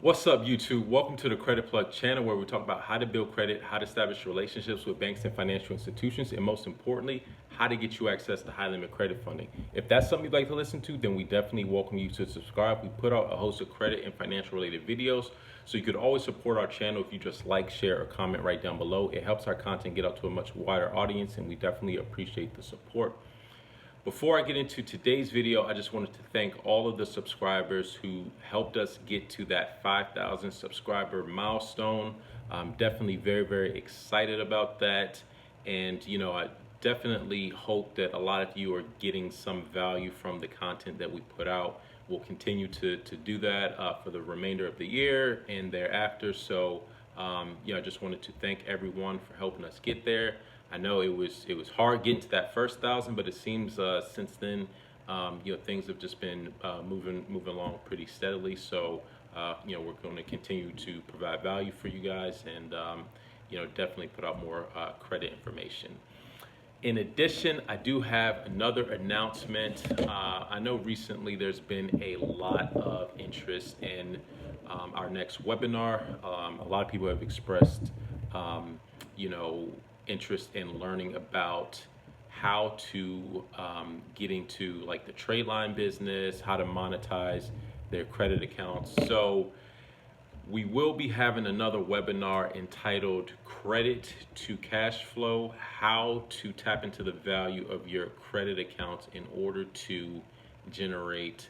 What's up, YouTube? Welcome to the Credit Plug channel, where we talk about how to build credit, how to establish relationships with banks and financial institutions, and most importantly, how to get you access to high limit credit funding. If that's something you'd like to listen to, then we definitely welcome you to subscribe. We put out a host of credit and financial related videos, so you could always support our channel if you just like, share, or comment right down below. It helps our content get out to a much wider audience, and we definitely appreciate the support. Before I get into today's video, I just wanted to thank all of the subscribers who helped us get to that 5,000 subscriber milestone. I'm definitely very excited about that. And I definitely hope that a lot of you are getting some value from the content that we put out. We'll continue to do that for the remainder of the year and thereafter. So I just wanted to thank everyone for helping us get there. I know it was hard getting to that first 1,000, but it seems since then, things have just been moving along pretty steadily. So, we're going to continue to provide value for you guys, and definitely put out more credit information. In addition, I do have another announcement. I know recently there's been a lot of interest in our next webinar. A lot of people have expressed, interest in learning about how to get into like the trade line business, how to monetize their credit accounts. So we will be having another webinar entitled Credit to Cash Flow: How to Tap into the Value of Your Credit Accounts in Order to Generate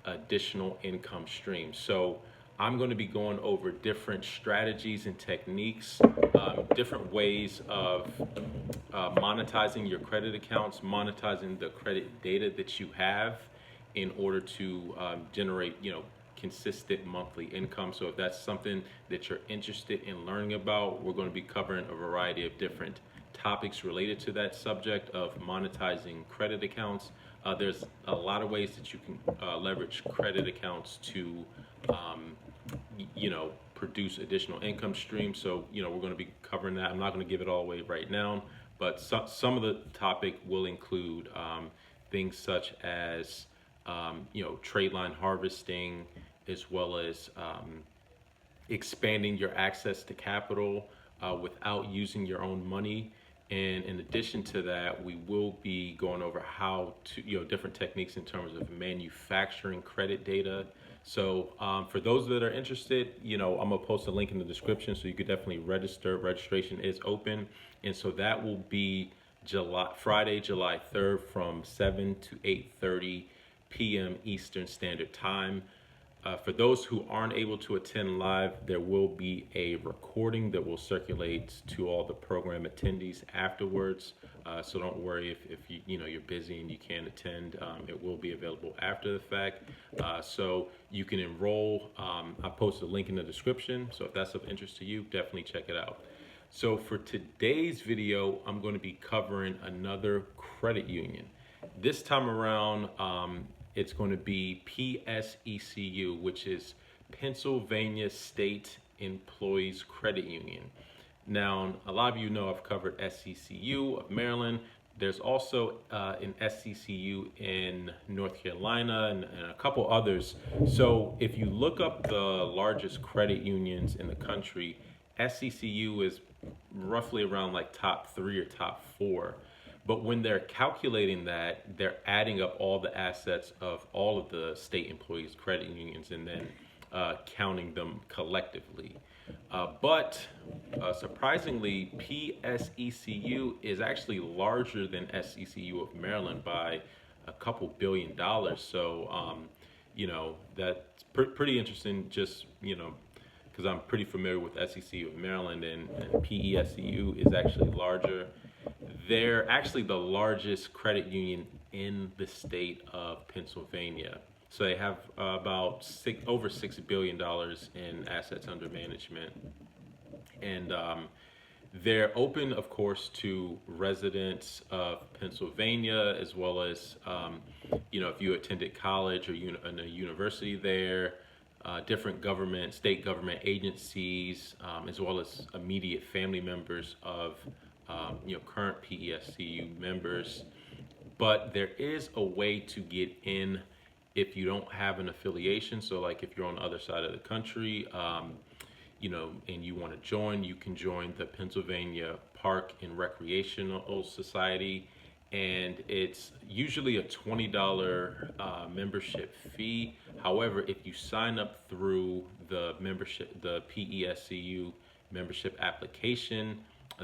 Additional Income Streams. So I'm going to be going over different strategies and techniques, different ways of monetizing your credit accounts, monetizing the credit data that you have in order to generate, consistent monthly income. So if that's something that you're interested in learning about, we're going to be covering a variety of different topics related to that subject of monetizing credit accounts. There's a lot of ways that you can leverage credit accounts to produce additional income streams. So we're going to be covering that. I'm not going to give it all away right now, but some of the topic will include things such as trade line harvesting, as well as expanding your access to capital without using your own money. And in addition to that, we will be going over how to, different techniques in terms of manufacturing credit data. So for those that are interested, I'm gonna post a link in the description, so you could definitely register. Registration is open, and so that will be Friday, July 3rd from 7 to 8:30 p.m. Eastern Standard Time. For those who aren't able to attend live, there will be a recording that will circulate to all the program attendees afterwards. So don't worry if you're busy and you can't attend. It will be available after the fact. So you can enroll. I posted a link in the description. So if that's of interest to you, definitely check it out. So for today's video, I'm going to be covering another credit union. This time around, it's going to be PSECU, which is Pennsylvania State Employees Credit Union. Now, a lot of you know I've covered SCCU of Maryland. There's also an SCCU in North Carolina and a couple others. So if you look up the largest credit unions in the country, SCCU is roughly around like top 3 or top 4. But when they're calculating that, they're adding up all the assets of all of the state employees credit unions and then counting them collectively. But surprisingly, PSECU is actually larger than SCCU of Maryland by a couple $billion. So, that's pretty interesting, just, because I'm pretty familiar with SCCU of Maryland, and PSECU is actually larger. They're actually the largest credit union in the state of Pennsylvania. So they have about over $6 billion in assets under management. And they're open, of course, to residents of Pennsylvania, as well as, if you attended college or in a university there, different state government agencies, as well as immediate family members of current PSECU members. But there is a way to get in if you don't have an affiliation, so like if you're on the other side of the country, and you want to join, you can join the Pennsylvania Park and Recreational Society, and it's usually a $20 membership fee. However, if you sign up through the PESCU membership application,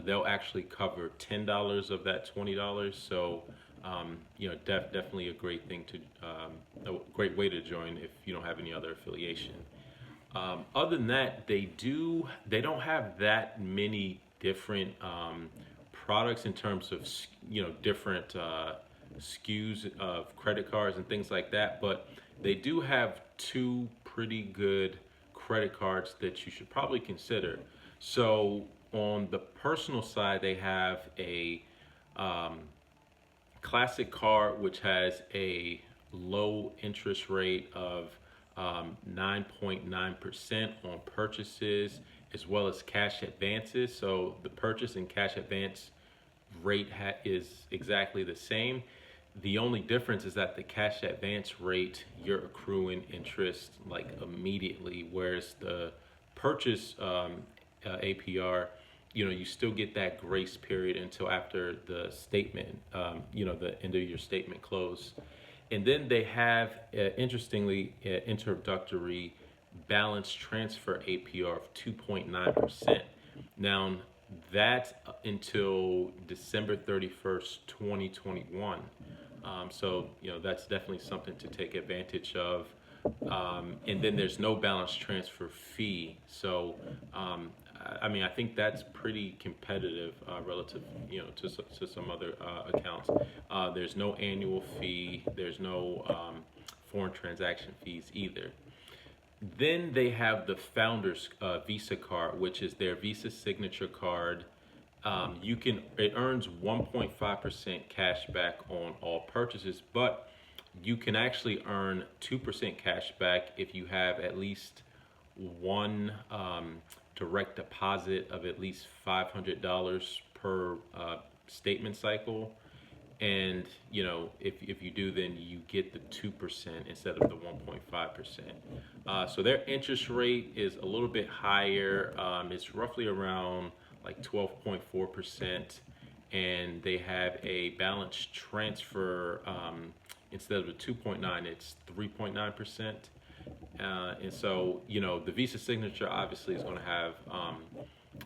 they'll actually cover $10 of that $20. So, definitely a great thing a great way to join if you don't have any other affiliation. Other than that, they don't have that many different products in terms of different SKUs of credit cards and things like that, but they do have two pretty good credit cards that you should probably consider. So on the personal side, they have a classic card which has a low interest rate of 9.9% on purchases, as well as cash advances. So the purchase and cash advance rate is exactly the same. The only difference is that the cash advance rate, you're accruing interest like immediately, whereas the purchase APR, you still get that grace period until after the statement, the end of your statement close. And then they have, interestingly, introductory balance transfer APR of 2.9%. Now, that's until December 31st, 2021. So, that's definitely something to take advantage of. And then there's no balance transfer fee. So, I think that's pretty competitive relative, to some other accounts. There's no annual fee. There's no foreign transaction fees either. Then they have the Founders Visa card, which is their Visa signature card. It earns 1.5% cash back on all purchases, but you can actually earn 2% cash back if you have at least one direct deposit of at least $500 per statement cycle. And if you do, then you get the 2% instead of the 1.5%. So their interest rate is a little bit higher. It's roughly around like 12.4%, and they have a balance transfer, instead of the 2.9, it's 3.9%. And so, the Visa signature obviously is going to have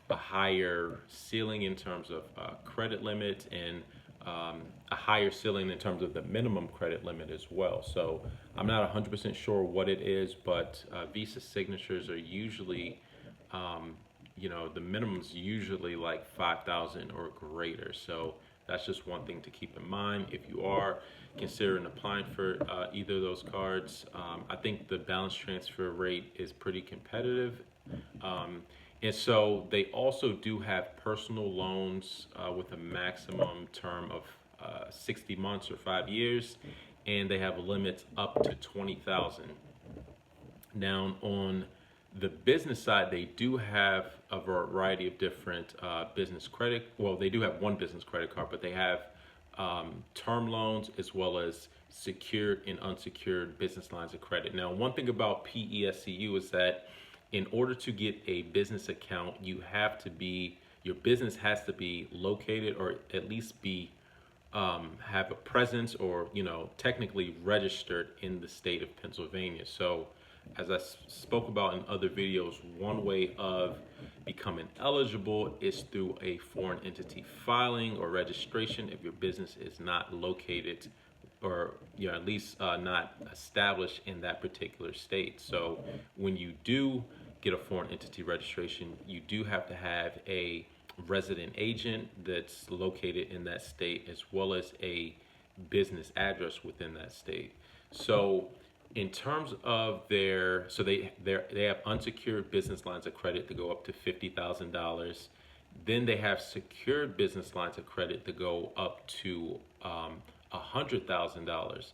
a higher ceiling in terms of credit limit, and a higher ceiling in terms of the minimum credit limit as well. So I'm not 100% sure what it is, but Visa signatures are usually, the minimum's usually like 5,000 or greater. So that's just one thing to keep in mind if you are considering applying for either of those cards. I think the balance transfer rate is pretty competitive. And so they also do have personal loans with a maximum term of 60 months or 5 years, and they have limits up to 20,000. Now, on the business side, they do have a variety of different business credit. Well, they do have one business credit card, but they have term loans as well as secured and unsecured business lines of credit. Now, one thing about PESCU is that in order to get a business account, your business has to be located, or at least be have a presence, or technically registered in the state of Pennsylvania. So as I spoke about in other videos, one way of becoming eligible is through a foreign entity filing or registration if your business is not located, or at least not established in that particular state. So when you do get a foreign entity registration, you do have to have a resident agent that's located in that state, as well as a business address within that state. So in terms of they have unsecured business lines of credit to go up to $50,000. Then they have secured business lines of credit to go up to $100,000.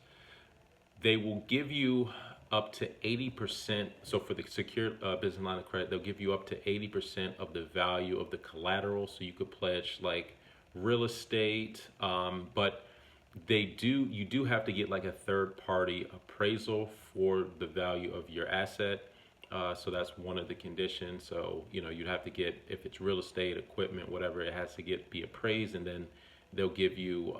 They will give you up to 80%. So for the secured business line of credit, they'll give you up to 80% of the value of the collateral. So you could pledge like real estate, but You do have to get like a third party appraisal for the value of your asset. So that's one of the conditions. So, you'd have to get, if it's real estate, equipment, whatever, it has to be appraised, and then they'll give you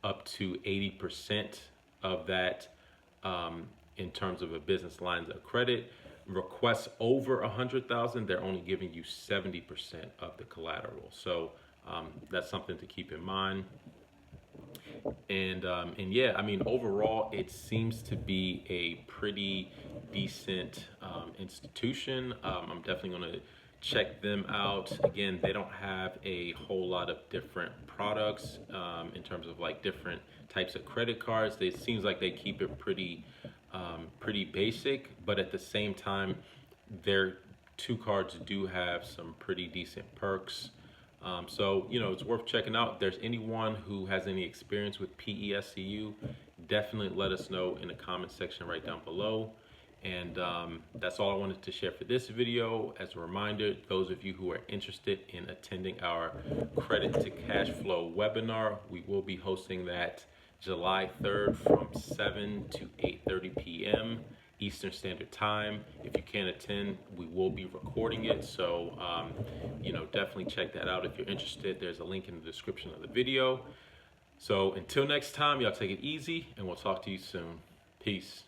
up to 80% of that in terms of a business lines of credit. Requests over 100,000, they're only giving you 70% of the collateral. So that's something to keep in mind. And yeah, I mean, overall, it seems to be a pretty decent institution. I'm definitely going to check them out. Again, they don't have a whole lot of different products in terms of like different types of credit cards. It seems like they keep it pretty basic, but at the same time, their two cards do have some pretty decent perks. So, it's worth checking out. If there's anyone who has any experience with PESECU, definitely let us know in the comment section right down below. And that's all I wanted to share for this video. As a reminder, those of you who are interested in attending our credit to cash flow webinar, we will be hosting that July 3rd from 7 to 8:30 p.m. Eastern Standard Time. If you can't attend, we will be recording it. So, definitely check that out if you're interested. There's a link in the description of the video. So until next time, y'all take it easy, and we'll talk to you soon. Peace.